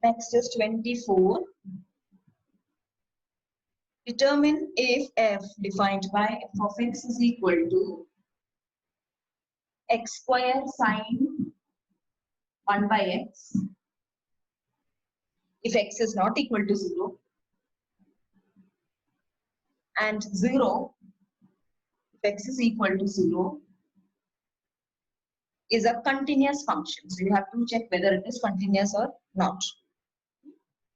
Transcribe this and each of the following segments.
Next is 24. Determine if f defined by f of x is equal to x square sine 1 by x. If x is not equal to 0 and 0, if x is equal to 0, is a continuous function. So you have to check whether it is continuous or not.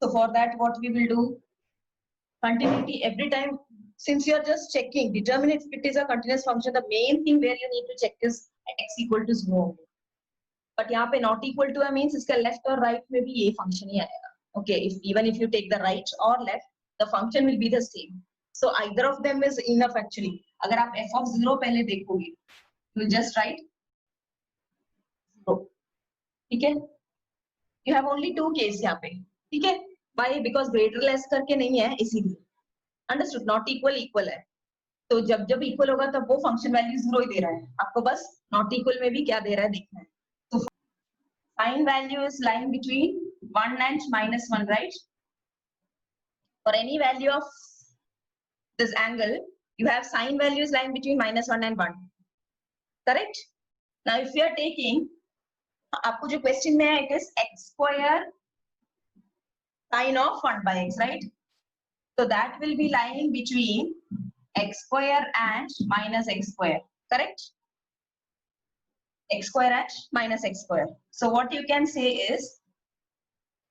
So for that, what we will do? Continuity every time, since you are just checking, determine if it is a continuous function. The main thing where you need to check is x equal to 0. But यहाँ पे not equal to means इसका left or right में भी ये function ही आएगा. Okay, even if you take the right or left, the function will be the same. So either of them is enough actually. अगर आप f of 0 पहले देखोगे, you will just write 0. ठीक है? You have only two cases यहाँ पे. ठीक है? Why? Because greater less करके नहीं है इसीलिए. Understood? Not equal equal है. तो जब जब इक्वल होगा तब वो फंक्शन वैल्यू 0 ही दे रहा है. आपको बस नॉट इक्वल में भी क्या दे रहा है देखना है. तो sine value is lying between 1 and -1, right? For any value of this angle, you have sine value is lying between -1 and 1. Correct? Now if you are taking, आपको जो क्वेश्चन में है, it is x square sine of 1 by x, right? So that will be lying between x square and minus x square, correct? X square and minus x square. So what you can say is,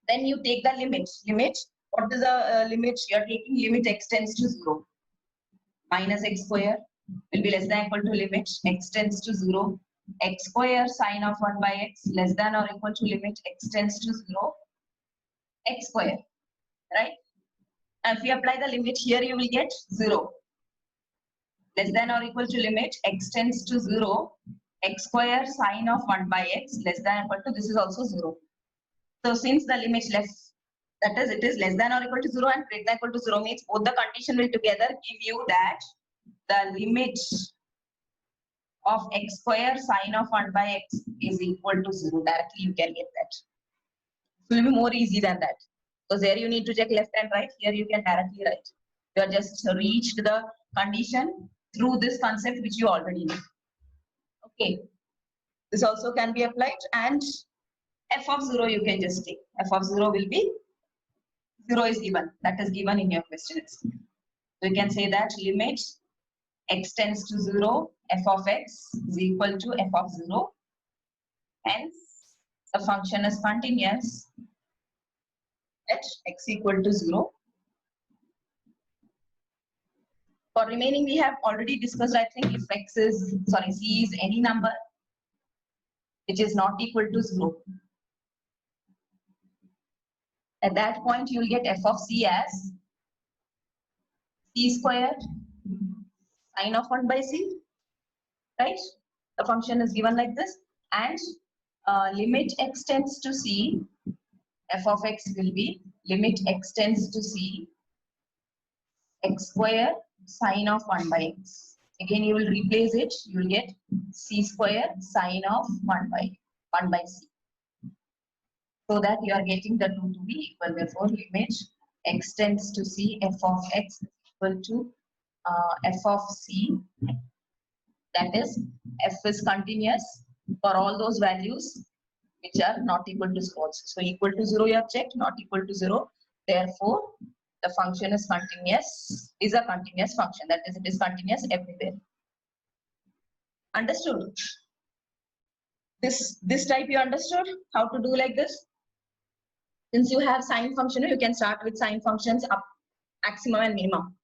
then you take the limit. What is the limit? You are taking limit x tends to 0. Minus x square will be less than or equal to limit x tends to 0. X square sine of 1 by x less than or equal to limit x tends to 0. X square, right? And if you apply the limit here, you will get 0. Less than or equal to limit x tends to 0. X square sine of 1 by x less than or equal to, this is also 0. So since the limit less, that is, it is less than or equal to 0 and greater than or equal to 0 means both the condition will together give you that the limit of x square sine of 1 by x is equal to 0. Directly you can get that. It will be more easy than that. Because there you need to check left and right. Here you can directly write. You have just reached the condition through this concept which you already know. Okay. This also can be applied, and f of 0 you can just take. F of 0 will be 0 is given. That is given in your question. So you can say that limit x tends to 0, f of x is equal to f of 0. Hence, the function is continuous at x equal to 0. For remaining, we have already discussed, I think, if x is, sorry, c is any number which is not equal to 0. At that point, you will get f of c as c squared sine of 1 by c, right? The function is given like this, and limit x tends to c, f of x will be limit x tends to c, x square sine of 1 by x. Again, you will replace it, you will get c square sine of 1 by c. So that you are getting the two to be equal. Therefore, limit x tends to c, f of x is equal to f of c. That is, f is continuous for all those values which are not equal to 0. So equal to 0 you have checked, not equal to 0. Therefore, the function is continuous, is a continuous function. That is, it is continuous everywhere. Understood? This type you understood how to do like this? Since you have sine function, you can start with sine functions up maximum and minimum.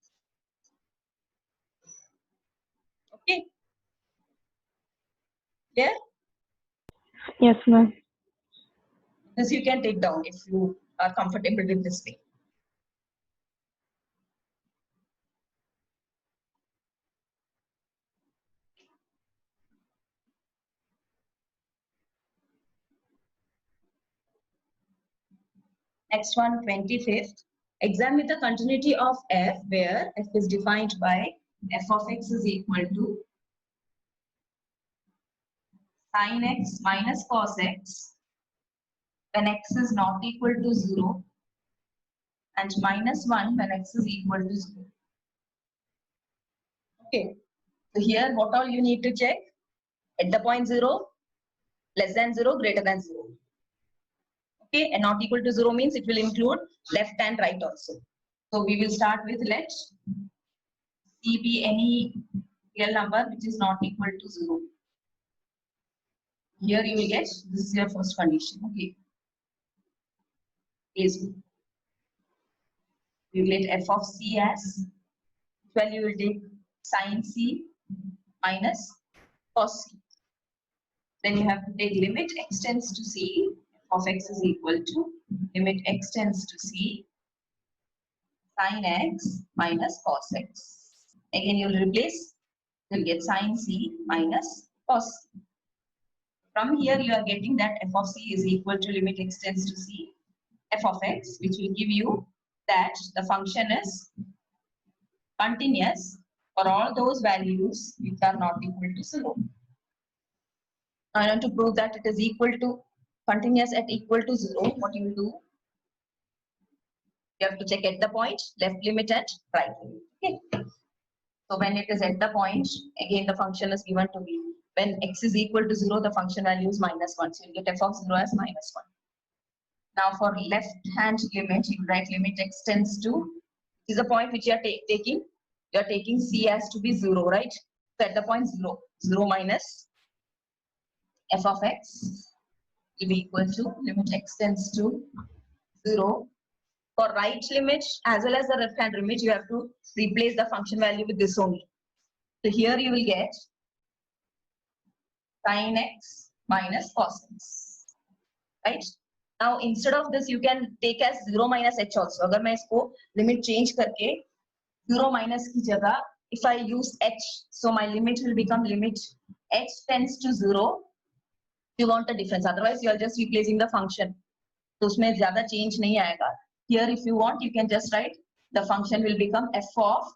Okay? Clear? Yes, ma'am. This you can take down if you are comfortable with this way. Next one, 25th. Examine the continuity of f where f is defined by f of x is equal to sin x minus cos x, when x is not equal to 0 and -1 when x is equal to 0. Okay. So here what all you need to check? At the point 0, less than 0, greater than 0. Okay, and not equal to 0 means it will include left and right also. So we will start with let C be any real number which is not equal to 0. Here you will get, this is your first condition. Okay. Is you will get f of c as, well you will take sin c minus cos c. Then you have to take limit x tends to c, f of x is equal to limit x tends to c sin x minus cos x. Again you will replace, you will get sin c minus cos c. From here you are getting that f of c is equal to limit x tends to c f of x, which will give you that the function is continuous for all those values which are not equal to 0. I want to prove that it is equal to continuous at equal to 0. What you will do? You have to check at the point, left limit and right limit. Okay. So when it is at the point, again the function is given to be when x is equal to 0, the function value is -1. So you get f of 0 as -1. Now for left hand limit, you write limit x tends to, this is a point which you are taking. You are taking c as to be 0, right? So at the point 0, 0 minus f of x will be equal to limit x tends to 0. For right limit as well as the left hand limit, you have to replace the function value with this only. So here you will get sin x minus cos x, right? Now instead of this you can take as 0 minus h also. अगर मैं इसको limit change करके 0 minus की जगह, if I use h, so my limit will become limit h tends to 0. You want a difference, otherwise you are just replacing the function. तो उसमें ज़्यादा change नहीं आएगा. Here if you want, you can just write the function will become f of,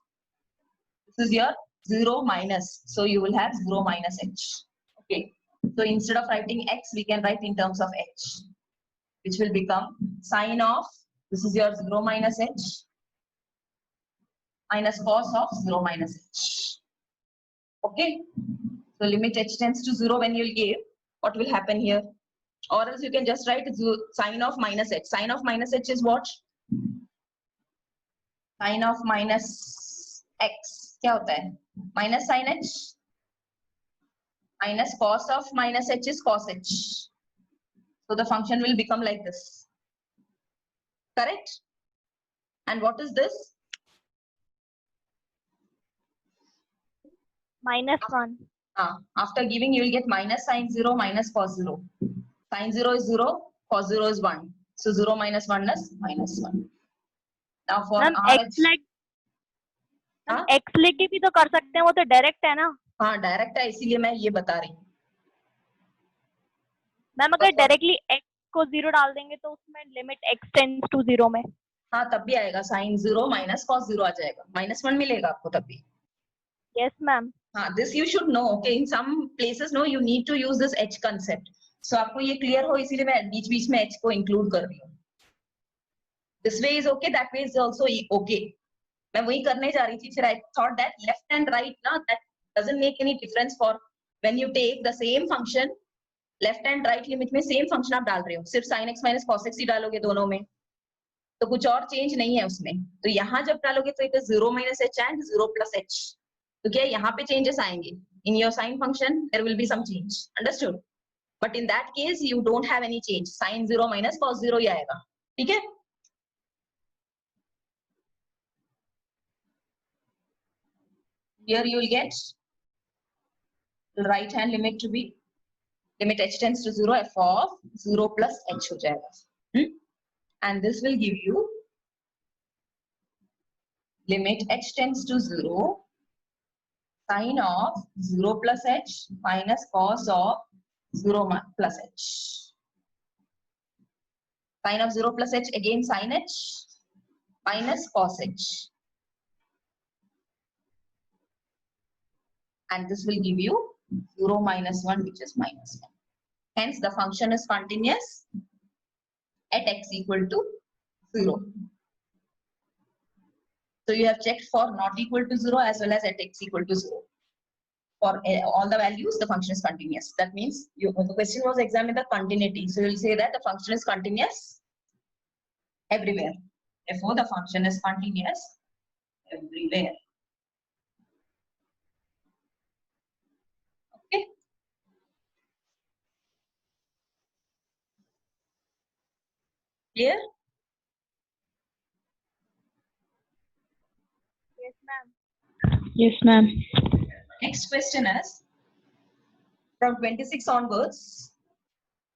this is your 0 minus, so you will have 0 minus h. Okay, so instead of writing x, we can write in terms of h, which will become sine of, this is your 0 minus h minus cos of 0 minus h. Okay, so limit h tends to 0 when you will give, what will happen here? Or else you can just write sine of minus h. Sine of minus h is what? Sine of minus x क्या होता है? Minus sin h minus cos of minus h is cos h. So the function will become like this. Correct? And what is this? -1. After giving, you will get minus sin 0 minus cos 0. Sin 0 is 0, cos 0 is 1. So 0 minus 1 is -1. Now for x लिख के भी तो कर सकते हैं, वो तो direct है ना? हाँ डायरेक्ट है, इसीलिए मैं ये बता रही हूँ. मैम अगर डायरेक्टली x को 0 डाल देंगे तो उसमें लिमिट x टेंड्स टू 0 में हाँ तब भी आएगा, sin 0 minus cos 0 आ जाएगा, -1 मिलेगा आपको तब भी. Yes ma'am. हाँ, this you should know. Okay, in some places no, you need to use this h concept. So आपको ये clear हो, इसीलिए मैं बीच-बीच में h को include कर रही हूँ. This way is okay, that way is also okay. मैं वही करने जा रही थी, फिर I thought that left and right ना, that doesn't make any difference for when you take the same function, left and right limit में same function आप डाल रहे हो, सिर्फ sin x minus cos x ही डालोगे दोनों में, तो कुछ और change नहीं है उसमें. तो यहाँ जब डालोगे तो it is 0 minus h and 0 plus h. तो क्या यहाँ पे changes आएंगे? In your sin function there will be some change. Understood? But in that case you don't have any change. Sin 0 minus cos 0 ही आएगा. ठीक है? Here you will get the right hand limit to be limit h tends to 0 f of 0 plus h हो जाएगा. And this will give you limit h tends to 0 sin of 0 plus h minus cos of 0 plus h. Sin of 0 plus h again sin h minus cos h. And this will give you 0 minus 1, which is -1. Hence the function is continuous at x equal to 0. So you have checked for not equal to 0 as well as at x equal to 0. For all the values, the function is continuous. That means the question was examine the continuity. So you will say that the function is continuous everywhere. Therefore, the function is continuous everywhere. Okay. Clear? Yes, ma'am. Yes, ma'am. Next question is, from 26 onwards,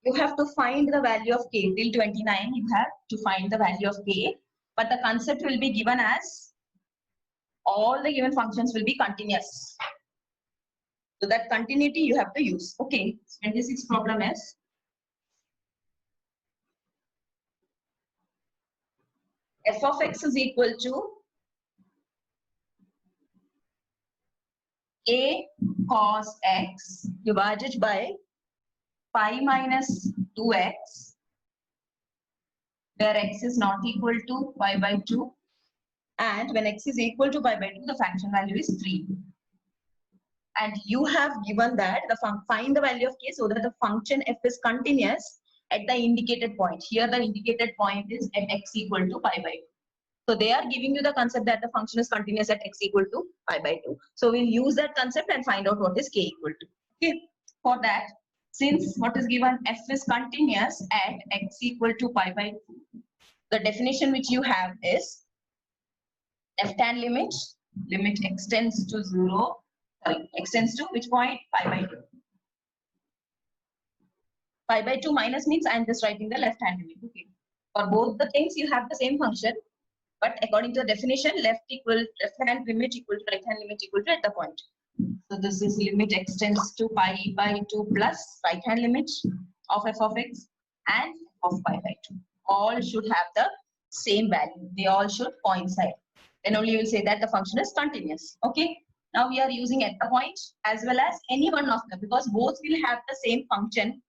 you have to find the value of k. Till 29, you have to find the value of k. But the concept will be given as all the given functions will be continuous. So that continuity you have to use. Okay. 26 problem is, f of x is equal to a cos x divided by pi minus 2x, where x is not equal to pi by 2, and when x is equal to pi by 2, the function value is 3. And you have given that find the value of k so that the function f is continuous at the indicated point. Here the indicated point is at x equal to pi by 2. So they are giving you the concept that the function is continuous at x equal to pi by 2. So we'll use that concept and find out what is k equal to. Okay. For that, since what is given f is continuous at x equal to pi by 2, the definition which you have is left hand limit extends to 0. Sorry, extends to which point? Pi by 2. Pi by 2 minus means I am just writing the left hand limit. Okay. For both the things, you have the same function, but according to the definition, left hand limit equal to right hand limit equal to at the point. So this is limit extends to pi by 2 plus right hand limit of f of x and of pi by 2. All should have the same value. They all should coincide. Then only you will say that the function is continuous. Okay. Now we are using at the point as well as any one of them, because both will have the same function.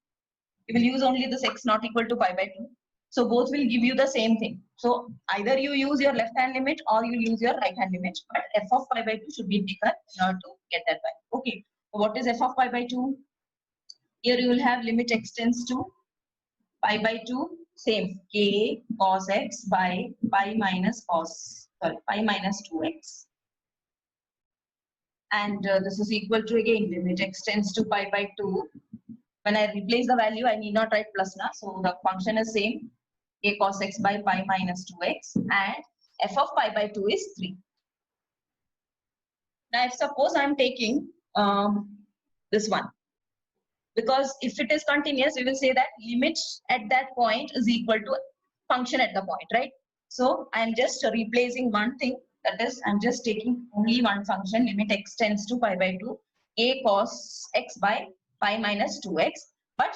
We will use only this x not equal to pi by 2. So both will give you the same thing. So either you use your left hand limit or you use your right hand limit, but f of pi by 2 should be taken in order to get that value. Okay. So what is f of pi by 2? Here you will have limit extends to pi by 2, same k cos x by pi minus 2x. And this is equal to, again, limit extends to pi by 2. When I replace the value, I need not write plus now. So the function is same, k cos x by pi minus 2x, and f of pi by 2 is 3. Now if suppose I am taking this one, because if it is continuous, we will say that limit at that point is equal to function at the point, right? So I am just replacing one thing, that is I am just taking only one function, limit extends to pi by 2, a cos x by pi minus 2x, but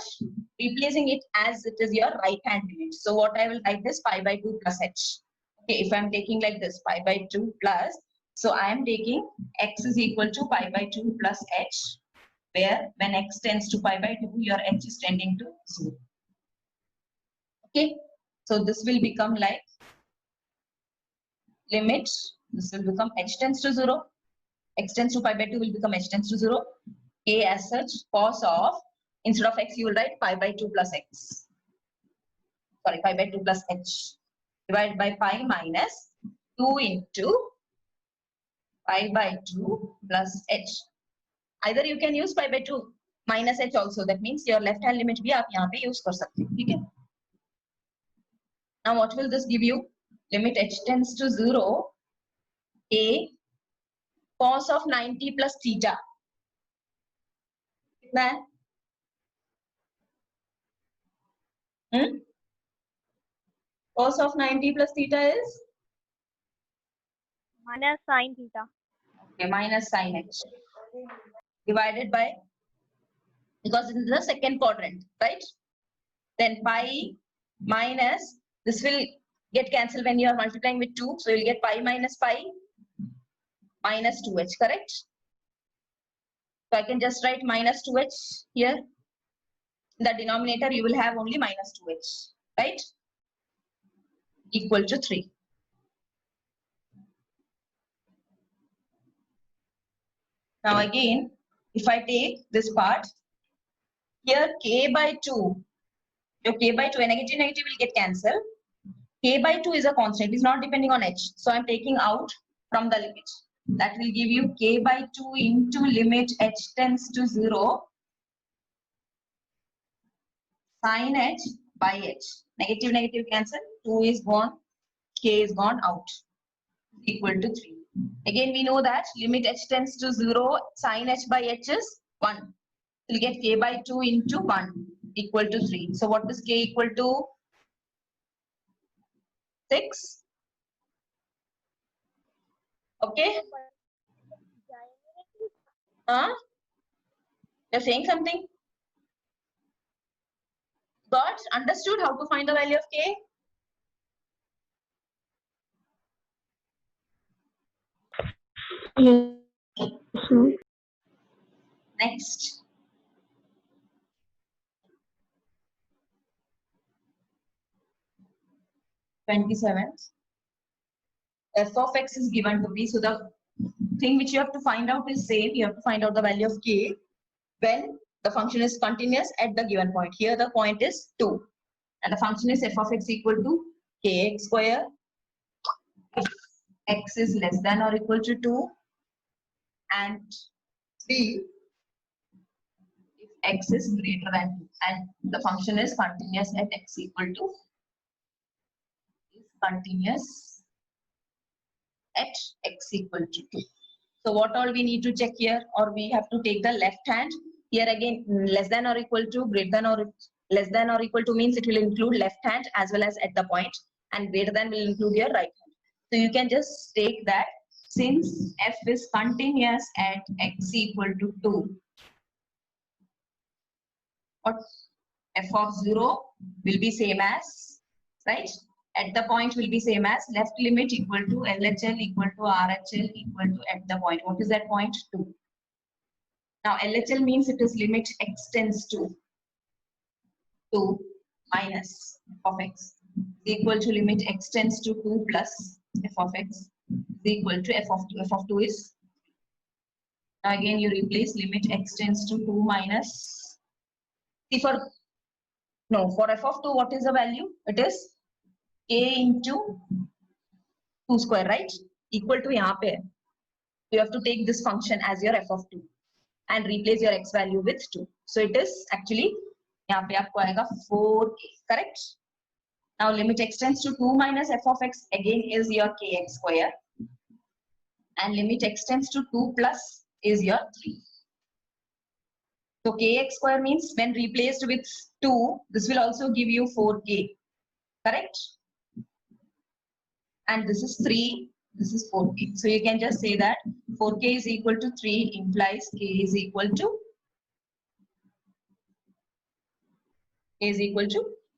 replacing it as it is your right hand limit. So what I will write is pi by 2 plus h. Okay, if I am taking like this, pi by 2 plus, so I am taking x is equal to pi by 2 plus h, where when x tends to pi by 2, your h is tending to 0. Okay, so this will become like limit, this will become h tends to 0, x tends to pi by 2 will become h tends to 0, k as such cos of, instead of x you will write pi by 2 plus x, sorry, pi by 2 plus h, divided by pi minus 2 into pi by 2 plus h. Either you can use pi by 2 minus h also, that means your left hand limit भी आप यहाँ पे use कर सकते हो, ठीक है? Now what will this give you? Limit h tends to 0, a cos of 90 plus theta. कितना है? Cos of 90 plus theta is? Minus sin theta. Okay, minus sin h. Divided by, because in the second quadrant, right? Then pi minus, this will get cancelled when you are multiplying with 2. So you will get pi minus 2h, correct? So I can just write minus 2h here. In the denominator, you will have only minus 2h, right? equal to 3. Now again, if I take this part, here k by 2, your k by 2 and negative will get cancelled. K by 2 is a constant, it is not depending on h. So I'm taking out from the limit. That will give you k by 2 into limit h tends to 0 sin h by h. Negative cancel, 2 is gone, k is gone out, equal to 3. Again, we know that limit h tends to 0 sin h by h is 1. We'll get k by 2 into 1 equal to 3. So what is k equal to? 6. Okay. You're saying something? Got? Understood how to find the value of k? Yes. Next. (27th). F of x is given to be. So the thing which you have to find out is same. You have to find out the value of k when the function is continuous at the given point. Here the point is 2. And the function is f of x equal to kx square. If x is less than or equal to 2. And 3 if x is greater than 2. And the function is continuous at x equal to continuous at x equal to 2. So what all we need to check here, or we have to take the left hand. Here again, less than or equal to, greater than or less than or equal to means it will include left hand as well as at the point, and greater than will include your right hand. So you can just take that since f is continuous at x equal to 2, what f of 0 will be same as, right? At the point will be same as left limit equal to LHL equal to RHL equal to at the point. What is that point? 2. Now LHL means it is limit x tends to 2 minus f of x is equal to limit x tends to 2 plus f of x is equal to f of 2. F of 2 is, now again you replace limit x tends to 2 minus, see for, no, for f of 2 what is the value? It is k into 2 square, right? Equal to यहाँ पे you have to take this function as your f of 2 and replace your x value with 2. So it is actually यहाँ पे आपको आएगा 4k, correct? Now limit x tends to 2 minus f of x again is your kx square, and limit x tends to 2 plus is your 3. So kx square means when replaced with 2, this will also give you 4k, correct? And this is 3, this is 4k. So you can just say that 4k is equal to 3 implies k is equal to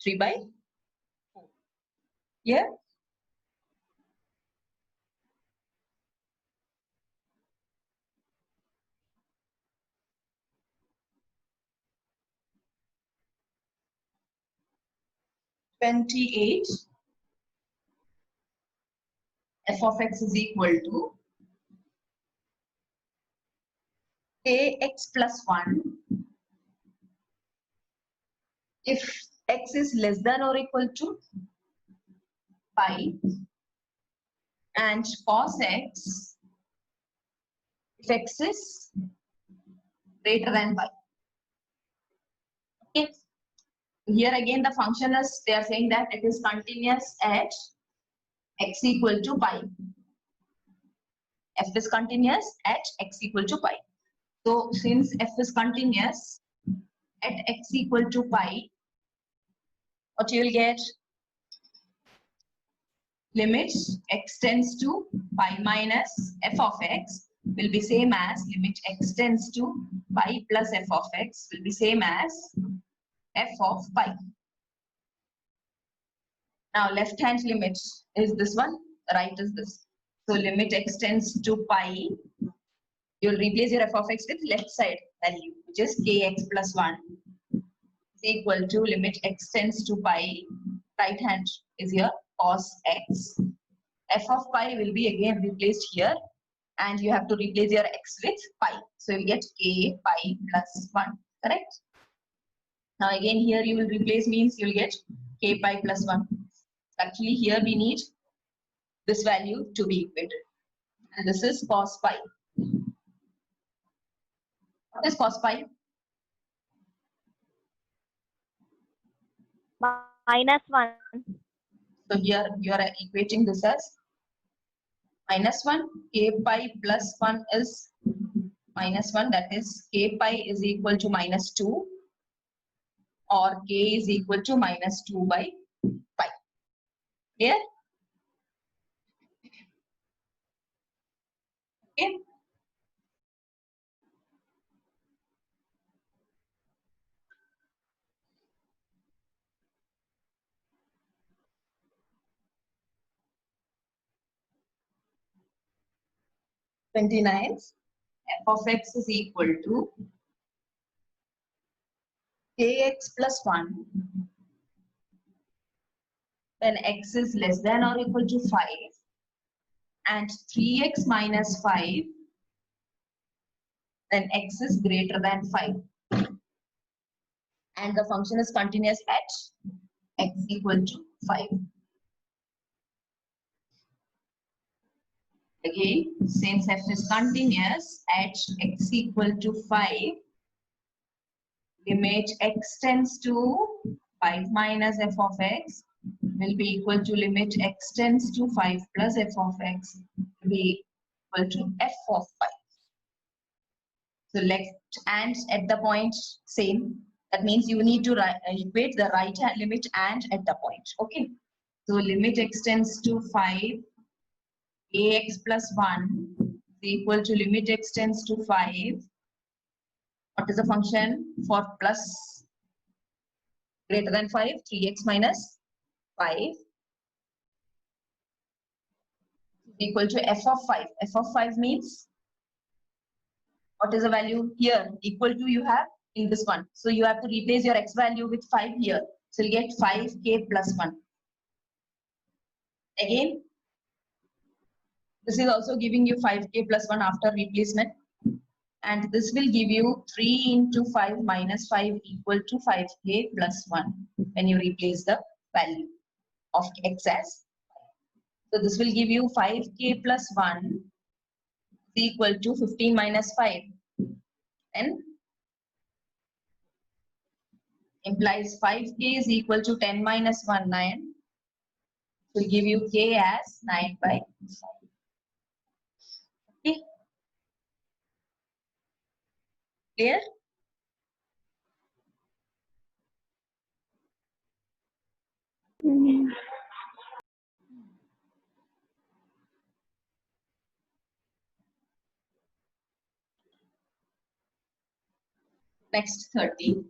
3 by 4. Yeah? (28) f of x is equal to kx plus 1 if x is less than or equal to pi, and cos x if x is greater than pi. Okay. Here again the function is, they are saying that it is continuous at x equal to pi. F is continuous at x equal to pi. So since f is continuous at x equal to pi, what you will get? Limit x tends to pi minus f of x will be same as limit x tends to pi plus f of x will be same as f of pi. Now left hand limit is this one, right is this. So limit x tends to pi, you'll replace your f of x with left side value, which is kx plus 1 is equal to limit x tends to pi, right hand is your cos x. F of pi will be again replaced here, and you have to replace your x with pi. So you get k pi plus 1, correct? Now again here you will replace, means you will get k pi plus 1. Actually here we need this value to be equated. And this is cos pi. What is cos pi? -1. So here you are equating this as -1. K pi plus 1 is -1. That is k pi is equal to -2, or k is equal to -2 by pi. Clear? Okay. F of x is equal to kx plus 1 when x is less than or equal to 5, and 3x minus 5 when x is greater than 5. And the function is continuous at x equal to 5. Again, since f is continuous at x equal to 5, limit x tends to 5 minus f of x will be equal to limit x tends to 5 plus f of x will be equal to f of 5. So left and at the point same. That means you need to equate the right hand limit and at the point. Okay. So limit x tends to 5, ax plus 1 is equal to limit x tends to 5. What is the function for plus greater than 5? 3x minus 5 is equal to f of 5. F of 5 means, what is the value here? Equal to you have in this one. So you have to replace your x value with 5 here. So you get 5k plus 1. Again, this is also giving you 5k plus 1 after replacement. And this will give you 3 into 5 minus 5 equal to 5k plus 1 when you replace the value of x as. So this will give you 5k plus 1 is equal to 15 minus 5. And implies 5k is equal to 10 minus 1, 9. Will give you k as 9 by 5. Okay. Clear? Next 30.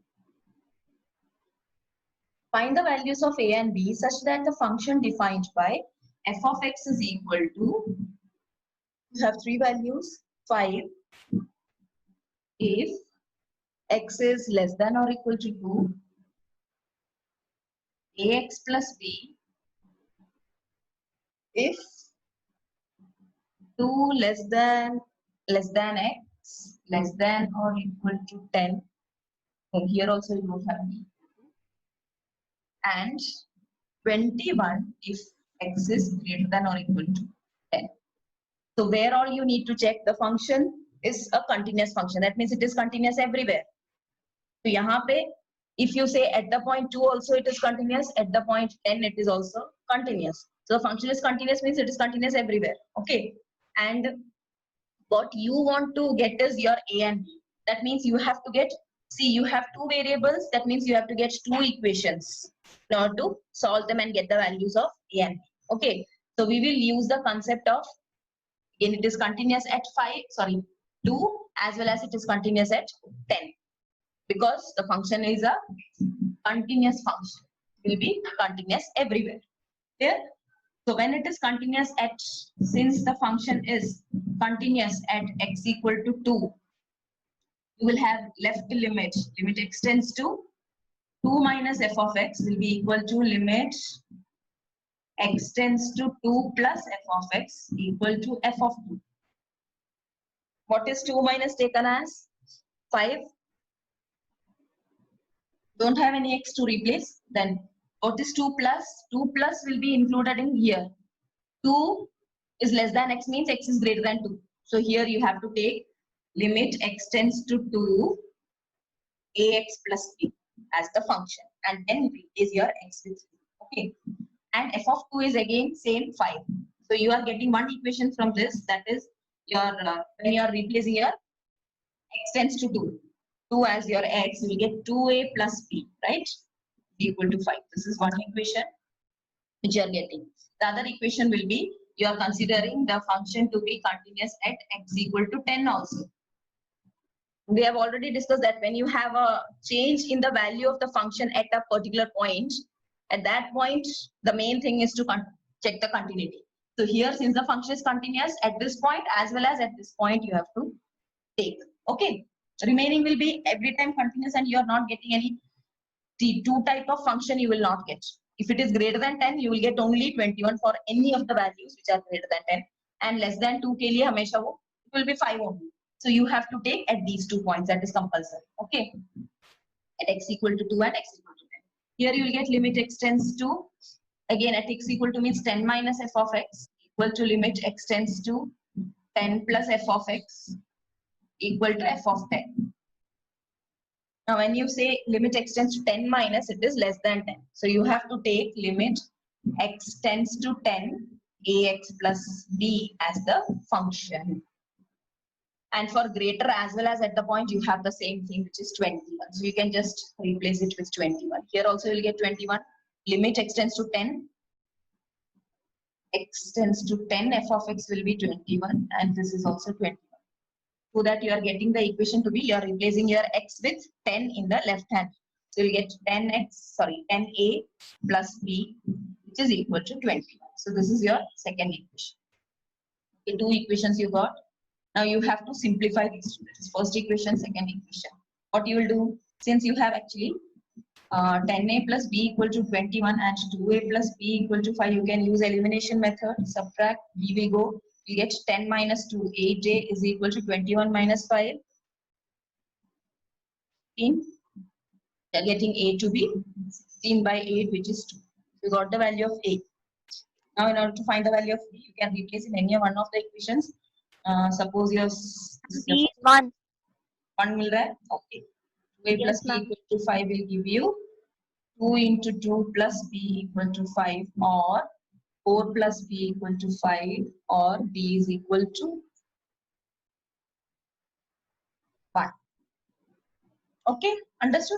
Find the values of a and b such that the function defined by f of x is equal to, you have 3 values, 5 if x is less than or equal to 2, ax plus b if 2 less than x less than or equal to 10. And here also you don't have b. And 21 if x is greater than or equal to 10. So where all you need to check the function is a continuous function. That means it is continuous everywhere. So yahan pe, if you say at the point 2 also it is continuous, at the point 10 it is also continuous. So the function is continuous means it is continuous everywhere. Okay. And what you want to get is your a and b. That means you have to get, see, you have 2 variables. That means you have to get 2 equations in order to solve them and get the values of a and b. Okay. So we will use the concept of, again it is continuous at 2 as well as it is continuous at 10. Because the function is a continuous function. It will be continuous everywhere. Clear? So when it is continuous at, since the function is continuous at x equal to 2, you will have left the limit x tends to 2 minus f of x will be equal to limit x tends to 2 plus f of x equal to f of 2. What is 2 minus taken as? 5. Don't have any x to replace. Then what is 2 plus? 2 plus will be included in here. 2 is less than x means x is greater than 2. So here you have to take limit x tends to 2 ax plus b as the function, and then replace your x with 2. Okay. And f of 2 is again same 5. So you are getting one equation from this, that is your when you are replacing your x tends to 2 as your x, you will get 2a plus b, right? Equal to 5. This is one equation which you are getting. The other equation will be you are considering the function to be continuous at x equal to 10 also. We have already discussed that when you have a change in the value of the function at a particular point, at that point, the main thing is to check the continuity. So here, since the function is continuous at this point as well as at this point, you have to take. Okay. Remaining will be every time continuous, and you are not getting any T2 type of function you will not get. If it is greater than 10, you will get only 21 for any of the values which are greater than 10, and less than 2 ke liye hamesha wo it will be 5 only. So you have to take at these 2 points, that is compulsory. Okay. At x equal to 2 and x equal to 10. Here you will get limit x tends to, again at x equal to means 10 minus f of x equal to limit x tends to 10 plus f of x equal to f of 10. Now when you say limit x tends to 10 minus, it is less than 10. So you have to take limit x tends to 10 ax plus b as the function. And for greater as well as at the point, you have the same thing, which is 21. So you can just replace it with 21. Here also you will get 21. Limit x tends to 10. X tends to 10, f of x will be 21. And this is also 21. So that you are getting the equation to be, you are replacing your x with 10 in the left hand. So you get 10a plus b, which is equal to 21. So this is your second equation. Okay, 2 equations you got. Now you have to simplify these two. This is first equation, second equation. What you will do, since you have actually 10a plus b equal to 21 and 2a plus b equal to 5, you can use elimination method. Subtract, b will go. You get 10 minus 2, 8a is equal to 21 minus 5. 16. You are getting a to be 16 by 8, which is 2. You got the value of a. Now in order to find the value of b, you can replace in any one of the equations. Suppose your B 1. 1 mil raha hai. Okay. 2a Yes, plus b ma'am. equal to 5 will give you 2 into 2 plus b equal to 5, or 4 plus b equal to 5, or b is equal to 1. Okay, understood?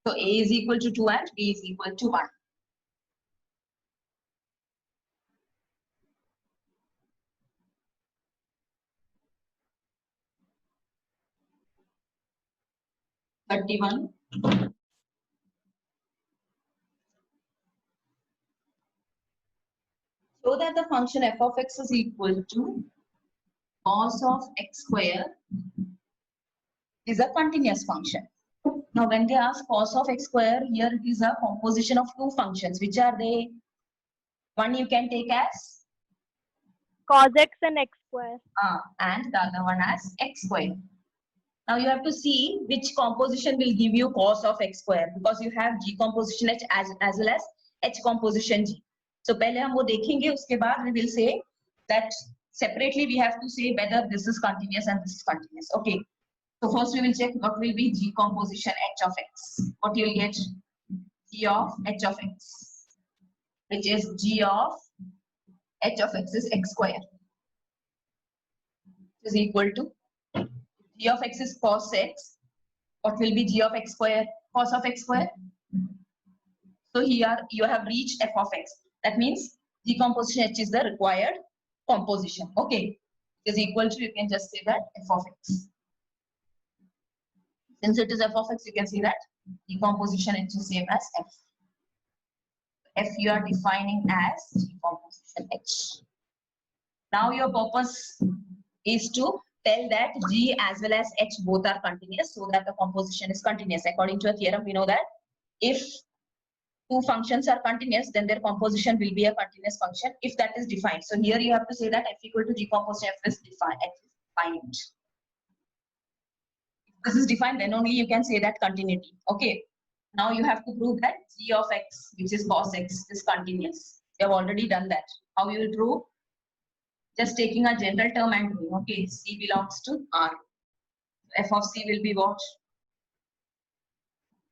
So a is equal to 2 and b is equal to 1. Thirty-one. So that the function f of x is equal to cos of x square is a continuous function. Now when they ask cos of x square, here it is a composition of 2 functions. Which are they? One you can take as Cos x and x square. and the other one as x square. Now you have to see which composition will give you cos of x square, because you have g composition h as well as h composition g. So पहले हम वो देखेंगे, उसके बाद we will say that separately we have to say whether this is continuous and this is continuous. Okay. So first we will check what will be g composition h of x. What you will get? G of h of x, which is g of h of x is x square, is equal to g of x is cos x. What will be g of x square? Cos of x square. So here you have reached f of x. That means decomposition h is the required composition. Okay. It is equal to, you can just say that f of x. Since it is f of x, you can see that decomposition h is same as f. F you are defining as decomposition h. Now your purpose is to tell that G as well as H both are continuous so that the composition is continuous. According to a theorem, we know that if two functions are continuous, then their composition will be a continuous function if that is defined. So here you have to say that F equal to G composition F is defined. If this is defined, then only you can say that continuity. Okay. Now you have to prove that G of X, which is cos X, is continuous. You have already done that. How you will prove? Just taking a general term and doing. Okay, C belongs to R. F of C will be what?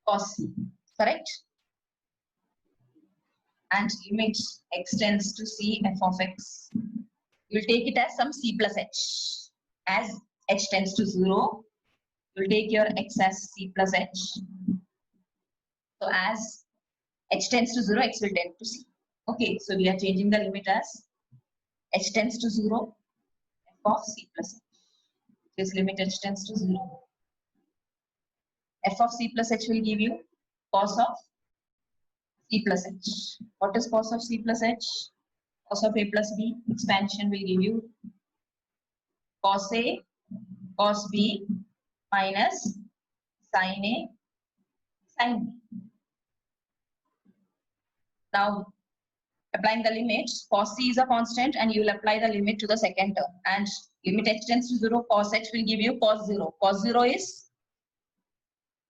Cos C. Correct? And limit x tends to C F of X. You will take it as some C plus H. As H tends to 0, you will take your X as C plus H. So as H tends to 0, X will tend to C. Okay, so we are changing the limit as H tends to 0, F of C plus H. This limit H tends to 0. F of C plus H will give you cos of C plus H. What is cos of C plus H? Cos of A plus B. Expansion will give you cos A, cos B minus sin A, sin B. Now, applying the limit, cos C is a constant and you will apply the limit to the second term. And limit H tends to 0, cos H will give you cos 0. Cos 0 is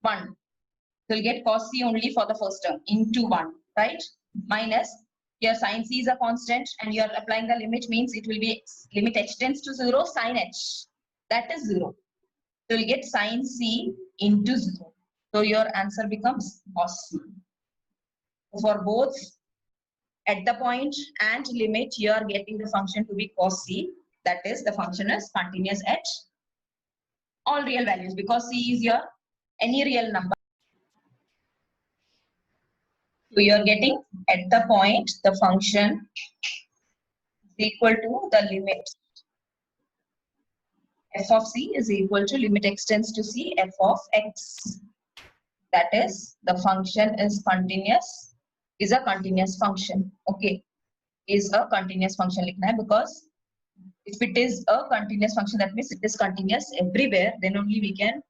1. So you'll get cos C only for the first term into 1, right? Minus your sin C is a constant and you are applying the limit means it will be limit H tends to 0, sin H. That is 0. So you'll get sin C into 0. So your answer becomes cos C. For both at the point and limit, you are getting the function to be cos C. That is, the function is continuous at all real values because C is your any real number. So you are getting at the point the function is equal to the limit f of C is equal to limit x tends to C f of x. That is, the function is continuous, is a continuous function. Okay, is a continuous function likhna hai because if it is a continuous function, that means it is continuous everywhere, then only we can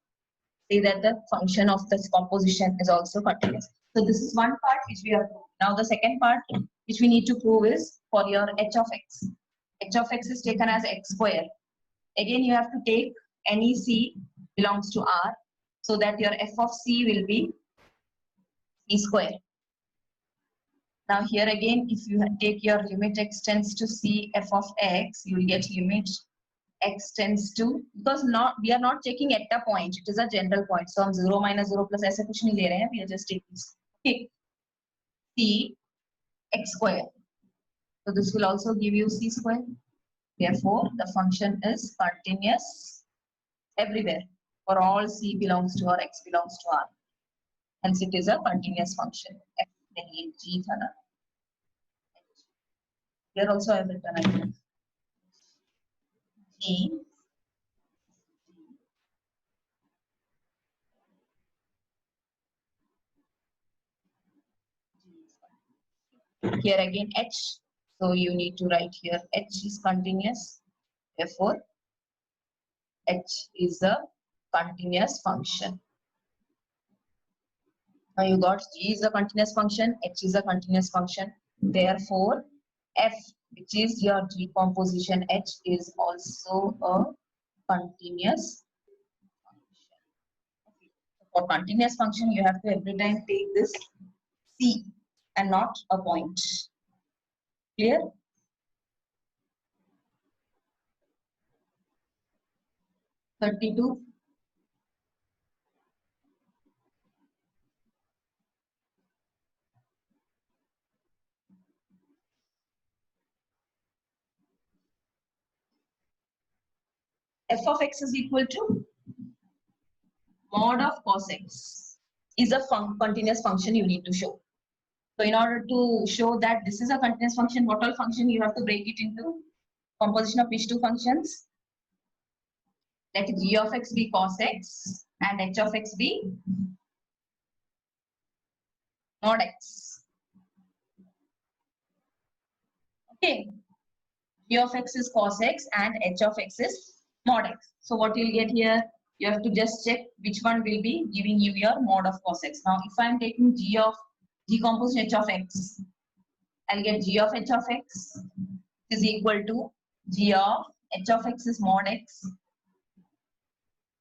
say that the function of this composition is also continuous. So this is one part which we have proved. Now the second part which we need to prove is for your h of x. H of x is taken as x square. Again, you have to take any c belongs to R so that your f of c will be c square. Now here again, if you take your limit x tends to c f of x, you will get limit x tends to, because we are not taking at a point, it is a general point. So हम 0 minus 0 plus ऐसे कुछ नहीं ले रहे हैं, we are just taking okay c x square. So this will also give you c square. Therefore, the function is continuous everywhere for all c belongs to or x belongs to R. Hence, it is a continuous function. F G था ना. Here also I have written G. Here again H. So you need to write here H is continuous. Therefore, H is a continuous function. Now you got G is a continuous function, H is a continuous function. Therefore, F, which is your decomposition H, is also a continuous function. Okay. For continuous function, you have to every time take this C and not a point. Clear? (32) f of x is equal to mod of cos x is a continuous function you need to show. So in order to show that this is a continuous function, what all function you have to break it into? Composition of which two functions? Let g of x be cos x and h of x be mod x. Okay. G of x is cos x and h of x is mod x. So what you'll get here, you have to just check which one will be giving you your mod of cos x. Now, if I'm taking g of decomposed h of x, I'll get g of h of x is equal to g of h of x is mod x.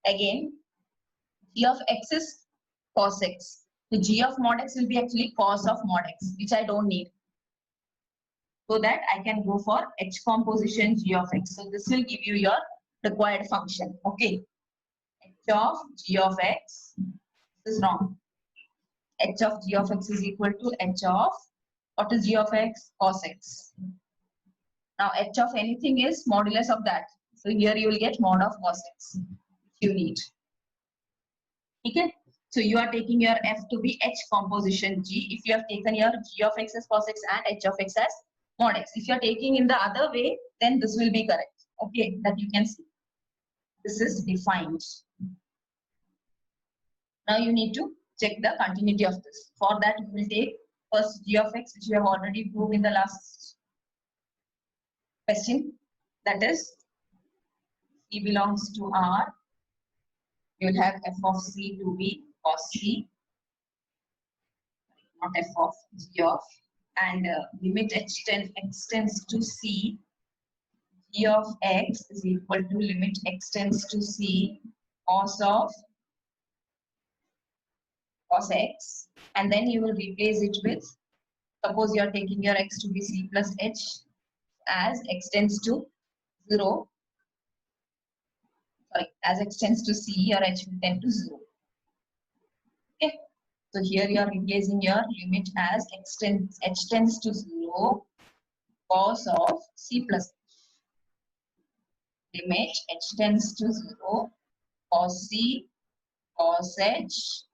Again, g of x is cos x. So g of mod x will be actually cos of mod x, which I don't need. So that I can go for h composition g of x. So this will give you your required function. Okay. H of g of x, this is wrong. H of g of x is equal to h of, what is g of x? Cos x. Now h of anything is modulus of that. So here you will get mod of cos x, which you need. Okay. So you are taking your f to be h composition g. If you have taken your g of x as cos x and h of x as mod x. If you are taking in the other way, then this will be correct. Okay, that you can see. This is defined. Now you need to check the continuity of this. For that, you will take first g of x, which we have already proved in the last question. That is, c belongs to R. You will have f of c to be cos c, not f of g of, and limit h extends to c. G of x is equal to limit x tends to c cos of cos x, and then you will replace it with, suppose you are taking your x to be c plus h, as x tends to 0, sorry, as x tends to c, your h will tend to 0. Okay, so here you are replacing your limit as h tends to 0 cos of c plus h. Limit h tends to 0 cos c cos h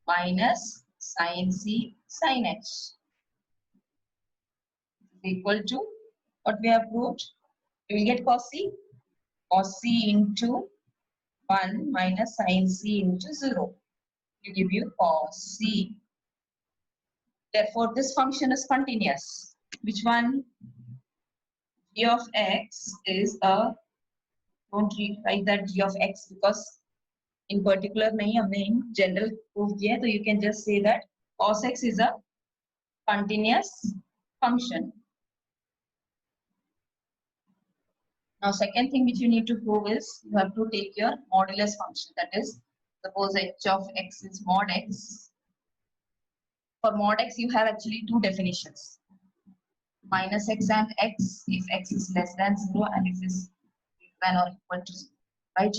minus sin c sin h equal to what we have proved. You will get cos c into 1 minus sin c into 0 will give you cos c. Therefore, this function is continuous. Which one? G of x is a, don't write that g of x because in particular नहीं हमने in general prove किया, so you can just say that cos x is a continuous function. Now, second thing which you need to prove is you have to take your modulus function. That is, suppose h of x is mod x. For mod x, you have actually two definitions. Minus x and x if x is less than 0 and if is greater than or equal to 0. Right?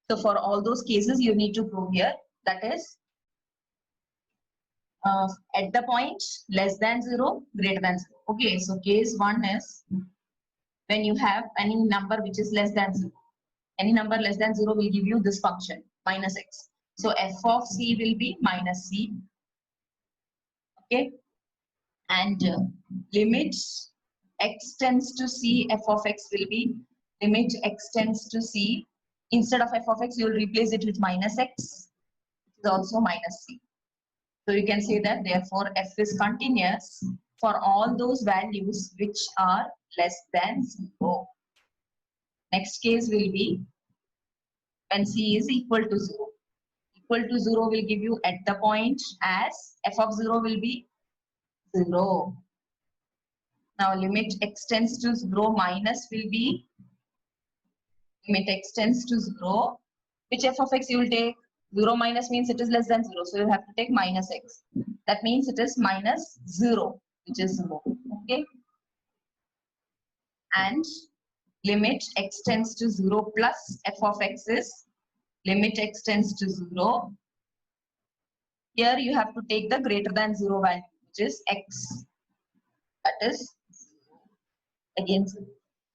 So, for all those cases, you need to prove here. That is, at the point less than 0, greater than 0. Okay, so case 1 is when you have any number which is less than 0. Any number less than 0 will give you this function, minus x. So f of c will be minus c. Okay. And limit x tends to c, f of x will be limit x tends to c. Instead of f of x, you will replace it with minus x. It is also minus c. So you can say that therefore f is continuous for all those values which are less than 0. Next case will be when c is equal to 0. Equal to 0 will give you at the point as f of 0 will be 0. Now limit x tends to 0 minus will be limit x tends to 0. Which f of x you will take? 0 minus means it is less than 0. So you have to take minus x. That means it is minus 0, which is 0. Okay. And limit x tends to 0 plus f of x is limit x tends to 0. Here you have to take the greater than 0 value, which is x. That is again 0.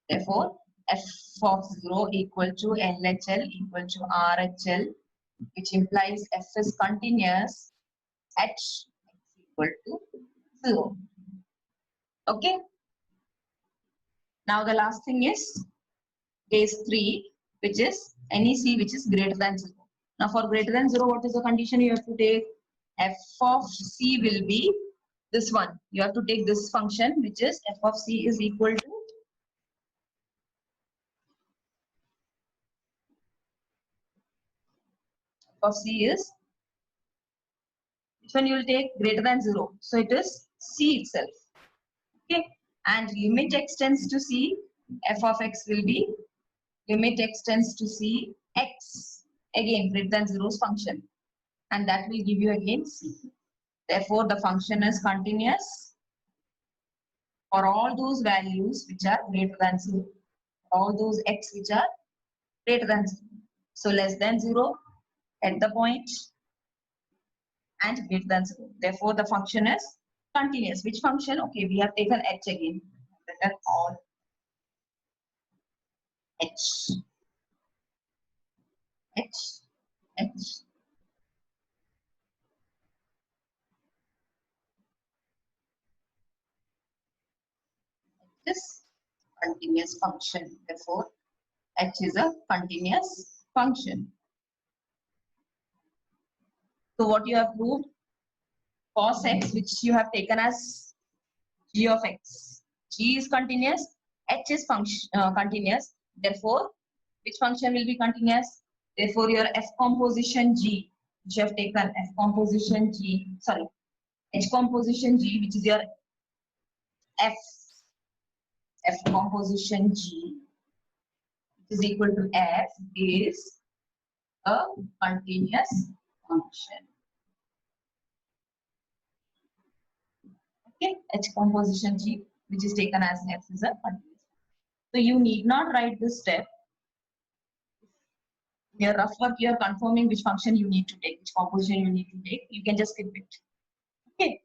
Therefore, f of 0 equal to LHL equal to RHL, which implies f is continuous at x equal to 0. Okay. Now the last thing is case 3, which is any c which is greater than 0. Now for greater than 0, what is the condition you have to take? F of c will be this one. You have to take this function, which is f of c is equal to of C is, which one you will take? Greater than 0. So it is C itself. Okay. And limit x tends to C, f of x will be limit x tends to C, x. Again, greater than 0's function. And that will give you again C. Therefore, the function is continuous for all those values which are greater than 0. All those x which are greater than 0. So less than 0 at the point and greater than 0. Therefore, the function is continuous. Which function? Okay, we have taken h again. Written all h, h, h. This continuous function. Therefore, h is a continuous function. So what you have proved? Cos x, which you have taken as g of x. G is continuous, h is continuous. Therefore, which function will be continuous? Therefore, your f composition g, which you have taken f composition g, sorry, h composition g, which is your f composition g, which is equal to f, is a continuous function. Okay, h composition g, which is taken as f, is a continuous. So you need not write this step. In your rough work, you are confirming which function you need to take, which composition you need to take. You can just skip it. Okay.